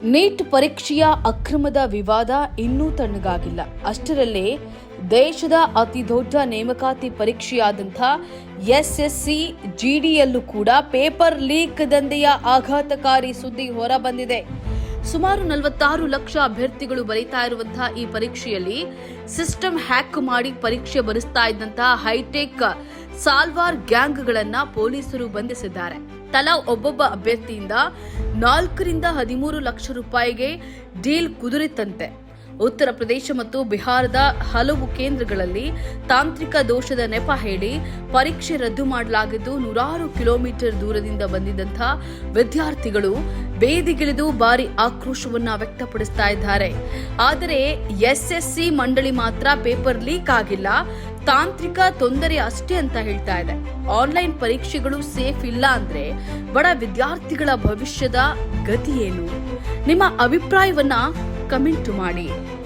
Neat ಪರೀಕ್ಷೆಯ ಅಕ್ರಮದ ವಿವಾದ ಇನ್ನೂ ತಣ್ಣಗಾಗಿಲ್ಲ. ಅಷ್ಟರಲ್ಲೇ ದೇಶದ ಅತಿದೊಡ್ಡ ನೇಮಕಾತಿ ಪರೀಕ್ಷೆಯಾದಂಥ ಎಸ್ಎಸ್ಸಿ ಜಿಡಿಯಲ್ಲೂ ಕೂಡ ಪೇಪರ್ ಲೀಕ್ ದಂಧೆಯ ಆಘಾತಕಾರಿ ಸುದ್ದಿ ಹೊರಬಂದಿದೆ. ಸುಮಾರು 46 ಲಕ್ಷ ಅಭ್ಯರ್ಥಿಗಳು ಬರೀತಾ ಇರುವಂತಹ ಈ ಪರೀಕ್ಷೆಯಲ್ಲಿ ಸಿಸ್ಟಮ್ ಹ್ಯಾಕ್ ಮಾಡಿ ಪರೀಕ್ಷೆ ಬರೆಸ್ತಾ ಇದ್ದಂತಹ ಹೈಟೆಕ್ ಸಾಲ್ವಾರ್ ಗ್ಯಾಂಗ್ಗಳನ್ನ ಪೊಲೀಸರು ಬಂಧಿಸಿದ್ದಾರೆ. ತಲಾ ಒಬ್ಬೊಬ್ಬ ಅಭ್ಯರ್ಥಿಯಿಂದ 4 ರಿಂದ 13 ಲಕ್ಷ ರೂಪಾಯಿಗೆ ಡೀಲ್ ಕುದುರಿತಂತೆ. ಉತ್ತರ ಪ್ರದೇಶ ಮತ್ತು ಬಿಹಾರದ ಹಲವು ಕೇಂದ್ರಗಳಲ್ಲಿ ತಾಂತ್ರಿಕ ದೋಷದ ನೆಪ ಹೇಳಿ ಪರೀಕ್ಷೆ ರದ್ದು ಮಾಡಲಾಗಿದ್ದು, 100 ಕಿಲೋಮೀಟರ್ ದೂರದಿಂದ ಬಂದಿದ್ದಂತಹ ವಿದ್ಯಾರ್ಥಿಗಳು ಬೇದಿಗಿಳಿದು ಭಾರಿ ಆಕ್ರೋಶವನ್ನ ವ್ಯಕ್ತಪಡಿಸ್ತಾ ಇದ್ದಾರೆ. ಆದರೆ ಎಸ್ಎಸ್ಸಿ ಮಂಡಳಿ ಮಾತ್ರ ಪೇಪರ್ ಲೀಕ್ ಆಗಿಲ್ಲ, ತಾಂತ್ರಿಕ ತೊಂದರೆ ಅಷ್ಟೇ ಅಂತ ಹೇಳ್ತಾ ಇದೆ. ಆನ್ಲೈನ್ ಪರೀಕ್ಷೆಗಳು ಸೇಫ್ ಇಲ್ಲ ಅಂದ್ರೆ ಬಡ ವಿದ್ಯಾರ್ಥಿಗಳ ಭವಿಷ್ಯದ ಗತಿ ಏನು? ನಿಮ್ಮ ಅಭಿಪ್ರಾಯವನ್ನ ಕಮೆಂಟ್ ಮಾಡಿ.